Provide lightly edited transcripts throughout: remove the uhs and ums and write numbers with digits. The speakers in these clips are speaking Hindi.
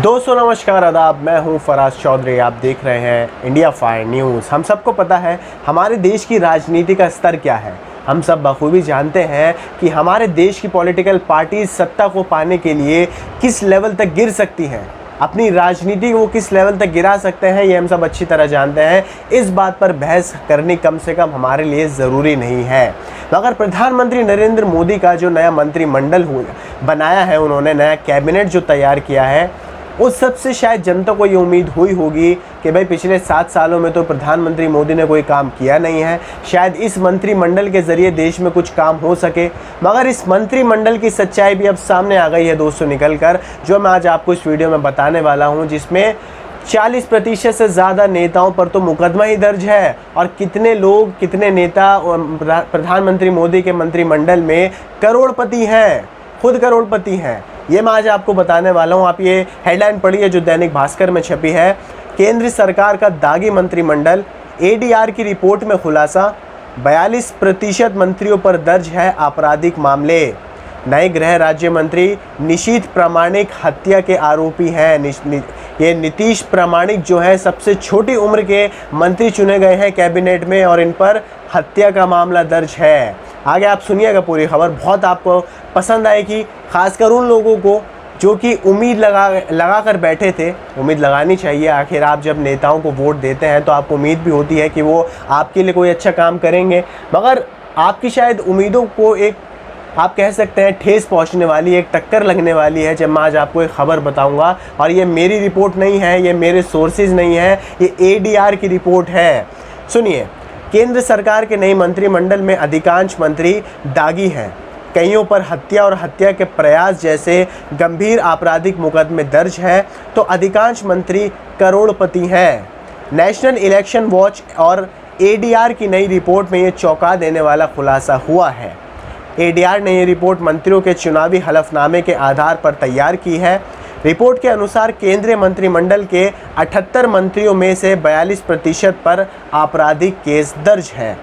दोस्तों नमस्कार आदाब, मैं हूं फराज चौधरी। आप देख रहे हैं इंडिया फायर न्यूज़। हम सबको पता है हमारे देश की राजनीति का स्तर क्या है। हम सब बखूबी जानते हैं कि हमारे देश की पॉलिटिकल पार्टीज सत्ता को पाने के लिए किस लेवल तक गिर सकती हैं, अपनी राजनीति को किस लेवल तक गिरा सकते हैं, ये हम सब अच्छी तरह जानते हैं। इस बात पर बहस करनी कम से कम हमारे लिए ज़रूरी नहीं है। मगर प्रधानमंत्री नरेंद्र मोदी का जो नया मंत्रिमंडल बनाया है, उन्होंने नया कैबिनेट जो तैयार किया है, उस सबसे शायद जनता को ये उम्मीद हुई होगी कि भाई पिछले 7 सालों में तो प्रधानमंत्री मोदी ने कोई काम किया नहीं है, शायद इस मंत्रिमंडल के ज़रिए देश में कुछ काम हो सके। मगर इस मंत्रिमंडल की सच्चाई भी अब सामने आ गई है दोस्तों निकल कर, जो मैं आज आपको इस वीडियो में बताने वाला हूँ, जिसमें 40% से ज़्यादा नेताओं पर तो मुकदमा ही दर्ज है। और कितने लोग, कितने नेता प्रधानमंत्री मोदी के मंत्रिमंडल में करोड़पति हैं, खुद करोड़पति हैं, ये मैं आज आपको बताने वाला हूँ। आप ये हेडलाइन पढ़िए जो दैनिक भास्कर में छपी है। केंद्र सरकार का दागी मंत्रिमंडल, एडीआर की रिपोर्ट में खुलासा, 42% मंत्रियों पर दर्ज है आपराधिक मामले। नए गृह राज्य मंत्री निशीथ प्रामाणिक हत्या के आरोपी हैं। ये नीतीश प्रामाणिक जो है सबसे छोटी उम्र के मंत्री चुने गए हैं कैबिनेट में, और इन पर हत्या का मामला दर्ज है। आगे आप सुनिएगा पूरी खबर, बहुत आपको पसंद आएगी, खासकर उन लोगों को जो कि उम्मीद लगा कर बैठे थे। उम्मीद लगानी चाहिए, आखिर आप जब नेताओं को वोट देते हैं तो आपको उम्मीद भी होती है कि वो आपके लिए कोई अच्छा काम करेंगे। मगर आपकी शायद उम्मीदों को एक, आप कह सकते हैं, ठेस पहुंचने वाली, एक टक्कर लगने वाली है जब मैं आज आपको एक खबर बताऊंगा। और ये मेरी रिपोर्ट नहीं है, ये मेरे सोर्सेज नहीं है, ये एडीआर की रिपोर्ट है। सुनिए, केंद्र सरकार के नए मंत्रिमंडल में अधिकांश मंत्री दागी हैं। कईयों पर हत्या और हत्या के प्रयास जैसे गंभीर आपराधिक मुकदमे दर्ज हैं, तो अधिकांश मंत्री करोड़पति हैं। नेशनल इलेक्शन वॉच और एडीआर की नई रिपोर्ट में ये चौंका देने वाला खुलासा हुआ है। एडीआर ने ये रिपोर्ट मंत्रियों के चुनावी हलफनामे के आधार पर तैयार की है। रिपोर्ट के अनुसार केंद्रीय मंत्रिमंडल के 78 मंत्रियों में से 42% पर आपराधिक केस दर्ज हैं।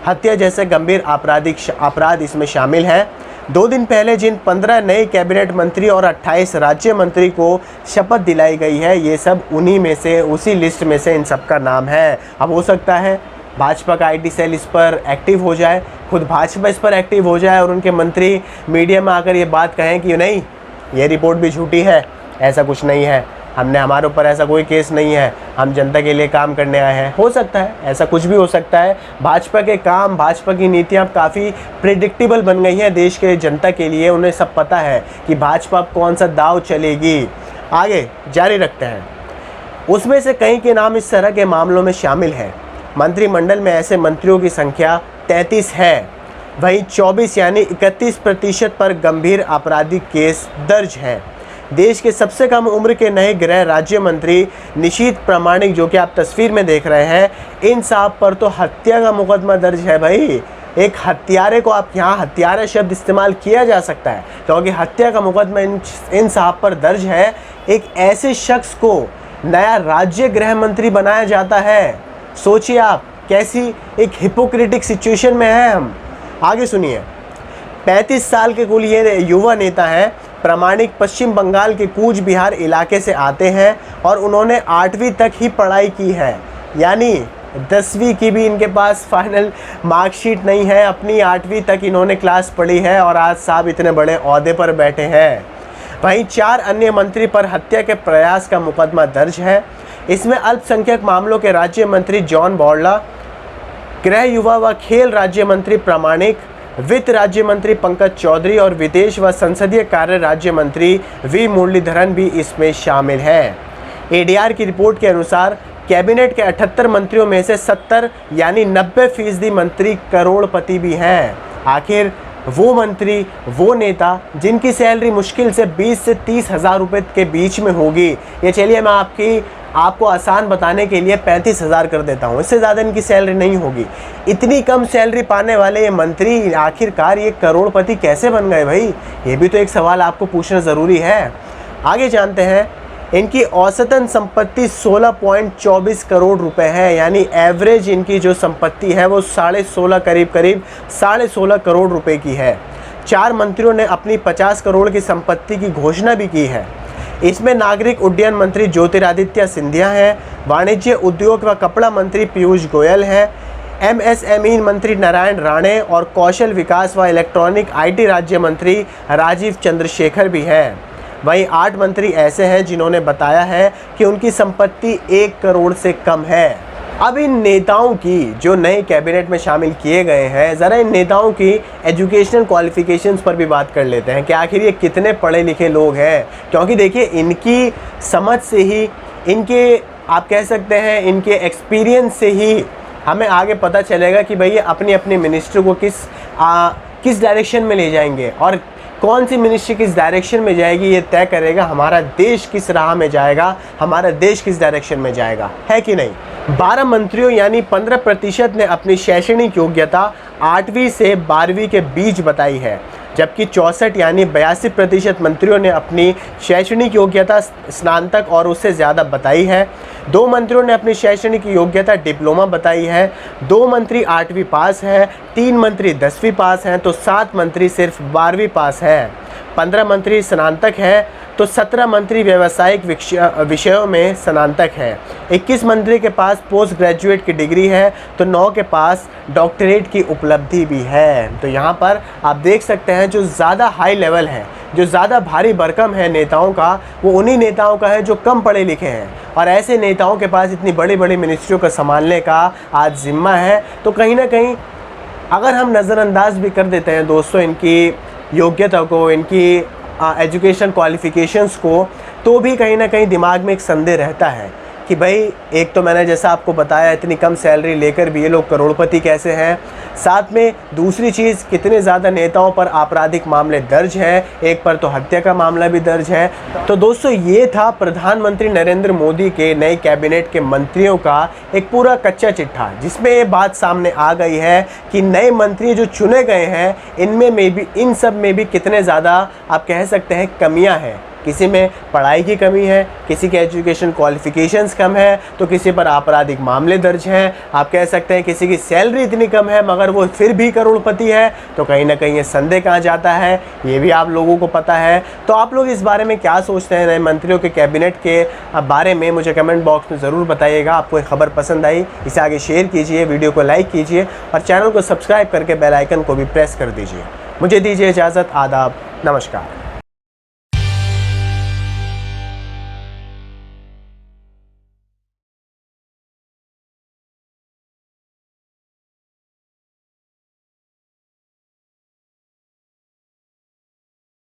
हत्या जैसे गंभीर अपराध इसमें शामिल हैं। 2 दिन पहले जिन 15 नए कैबिनेट मंत्री और 28 राज्य मंत्री को शपथ दिलाई गई है, ये सब उन्हीं में से, उसी लिस्ट में से इन सब का नाम है। अब हो सकता है भाजपा का आईटी सेल इस पर एक्टिव हो जाए, खुद भाजपा इस पर एक्टिव हो जाए और उनके मंत्री मीडिया में आकर ये बात कहें कि नहीं, ये रिपोर्ट भी झूठी है, ऐसा कुछ नहीं है, हमारे ऊपर ऐसा कोई केस नहीं है, हम जनता के लिए काम करने आए हैं। हो सकता है, ऐसा कुछ भी हो सकता है। भाजपा के काम, भाजपा की नीतियाँ काफ़ी प्रेडिक्टेबल बन गई हैं देश के जनता के लिए। उन्हें सब पता है कि भाजपा कौन सा दाव चलेगी। आगे जारी रखते हैं। उसमें से कई के नाम इस तरह के मामलों में शामिल हैं। मंत्रिमंडल में ऐसे मंत्रियों की संख्या 33 है। वहीं 24 यानी 31% पर गंभीर आपराधिक केस दर्ज हैं। देश के सबसे कम उम्र के नए गृह राज्य मंत्री निशीथ प्रामाणिक, जो कि आप तस्वीर में देख रहे हैं, इन साहब पर तो हत्या का मुकदमा दर्ज है। भाई, एक हत्यारे को, आप यहाँ हत्यारे शब्द इस्तेमाल किया जा सकता है क्योंकि हत्या का मुकदमा इन साहब पर दर्ज है। एक ऐसे शख्स को नया राज्य गृह मंत्री बनाया जाता है। सोचिए आप, कैसी एक हिपोक्रेटिक सिचुएशन में है हम। आगे सुनिए। 35 साल के कुल ये युवा नेता हैं। प्रामाणिक पश्चिम बंगाल के कूच बिहार इलाके से आते हैं और उन्होंने 8वीं तक ही पढ़ाई की है, यानी 10वीं की भी इनके पास फाइनल मार्कशीट नहीं है। अपनी 8वीं तक इन्होंने क्लास पढ़ी है और आज साहब इतने बड़े ओहदे पर बैठे हैं। वहीं 4 अन्य मंत्री पर हत्या के प्रयास का मुकदमा दर्ज है। इसमें अल्पसंख्यक मामलों के राज्य मंत्री जॉन बॉर्ला, गृह, युवा व खेल राज्य मंत्री प्रामाणिक, वित्त राज्य मंत्री पंकज चौधरी और विदेश व संसदीय कार्य राज्य मंत्री वी मुरलीधरन भी इसमें शामिल हैं। एडीआर की रिपोर्ट के अनुसार कैबिनेट के 78 मंत्रियों में से 70 यानी 90% मंत्री करोड़पति भी हैं। आखिर वो मंत्री, वो नेता जिनकी सैलरी मुश्किल से 20 से 30 हज़ार रुपये के बीच में होगी, ये चलिए मैं आपको आसान बताने के लिए 35,000 कर देता हूँ, इससे ज़्यादा इनकी सैलरी नहीं होगी। इतनी कम सैलरी पाने वाले ये मंत्री आखिरकार ये करोड़पति कैसे बन गए भाई? ये भी तो एक सवाल आपको पूछना ज़रूरी है। आगे जानते हैं। इनकी औसतन संपत्ति 16.24 करोड़ रुपए है, यानी एवरेज इनकी जो संपत्ति है वो 16.5 करीब 16.5 करोड़ रुपए की है। 4 मंत्रियों ने अपनी 50 करोड़ की संपत्ति की घोषणा भी की है। इसमें नागरिक उड्डयन मंत्री ज्योतिरादित्य सिंधिया हैं, वाणिज्य उद्योग व कपड़ा मंत्री पीयूष गोयल हैं, एमएसएमई मंत्री नारायण राणे और कौशल विकास व इलेक्ट्रॉनिक आईटी राज्य मंत्री राजीव चंद्रशेखर भी हैं। वहीं 8 मंत्री ऐसे हैं जिन्होंने बताया है कि उनकी संपत्ति 1 करोड़ से कम है। अब इन नेताओं की जो नए कैबिनेट में शामिल किए गए हैं, ज़रा इन नेताओं की एजुकेशनल क्वालिफिकेशंस पर भी बात कर लेते हैं कि आखिर ये कितने पढ़े लिखे लोग हैं। क्योंकि देखिए, इनकी समझ से ही, इनके आप कह सकते हैं इनके एक्सपीरियंस से ही हमें आगे पता चलेगा कि भाई ये अपनी अपनी मिनिस्ट्री को किस डायरेक्शन में ले जाएंगे और कौन सी मिनिस्ट्री किस डायरेक्शन में जाएगी, ये तय करेगा हमारा देश किस राह में जाएगा, हमारा देश किस डायरेक्शन में जाएगा, है कि नहीं। 12 मंत्रियों यानी 15% ने अपनी शैक्षणिक योग्यता 8वीं से 12वीं के बीच बताई है, जबकि 64 यानी 82% मंत्रियों ने अपनी शैक्षणिक योग्यता स्नातक और उससे ज़्यादा बताई है। 2 मंत्रियों ने अपनी शैक्षणिक योग्यता डिप्लोमा बताई है। 2 मंत्री 8वीं पास है, 3 मंत्री 10वीं पास हैं, तो 7 मंत्री सिर्फ 12वीं पास हैं। 15 मंत्री स्नातक हैं, तो 17 मंत्री व्यावसायिक विषयों में स्नातक हैं। 21 मंत्री के पास पोस्ट ग्रेजुएट की डिग्री है, तो 9 के पास डॉक्टरेट की उपलब्धि भी है। तो यहाँ पर आप देख सकते हैं जो ज़्यादा हाई लेवल है, जो ज़्यादा भारी भरकम है नेताओं का, वो उन्हीं नेताओं का है जो कम पढ़े लिखे हैं। और ऐसे नेताओं के पास इतनी बड़ी बड़ी मिनिस्ट्रियों को संभालने का आज जिम्मा है। तो कहीं ना कहीं अगर हम नज़रअंदाज भी कर देते हैं दोस्तों इनकी योग्यता को, इनकी एजुकेशन क्वालिफ़िकेशंस को, तो भी कहीं ना कहीं दिमाग में एक संदेह रहता है कि भाई एक तो मैंने जैसा आपको बताया इतनी कम सैलरी लेकर भी ये लोग करोड़पति कैसे हैं। साथ में दूसरी चीज़, कितने ज़्यादा नेताओं पर आपराधिक मामले दर्ज हैं, एक पर तो हत्या का मामला भी दर्ज है। तो दोस्तों ये था प्रधानमंत्री नरेंद्र मोदी के नए कैबिनेट के मंत्रियों का एक पूरा कच्चा चिट्ठा, जिसमें ये बात सामने आ गई है कि नए मंत्री जो चुने गए हैं इनमें में भी, इन सब में भी कितने ज़्यादा आप कह सकते हैं कमियाँ हैं। किसी में पढ़ाई की कमी है, किसी के एजुकेशन क्वालिफ़िकेशंस कम है, तो किसी पर आपराधिक मामले दर्ज हैं। आप कह सकते हैं किसी की सैलरी इतनी कम है मगर वो फिर भी करोड़पति है। तो कहीं ना कहीं ये संदेह कहाँ जाता है, ये भी आप लोगों को पता है। तो आप लोग इस बारे में क्या सोचते हैं नए मंत्रियों के कैबिनेट के बारे में, मुझे कमेंट बॉक्स में ज़रूर बताइएगा। आपको एक खबर पसंद आई, इसे आगे शेयर कीजिए, वीडियो को लाइक कीजिए और चैनल को सब्सक्राइब करके बेल आइकन को भी प्रेस कर दीजिए। मुझे दीजिए इजाज़त। आदाब, नमस्कार।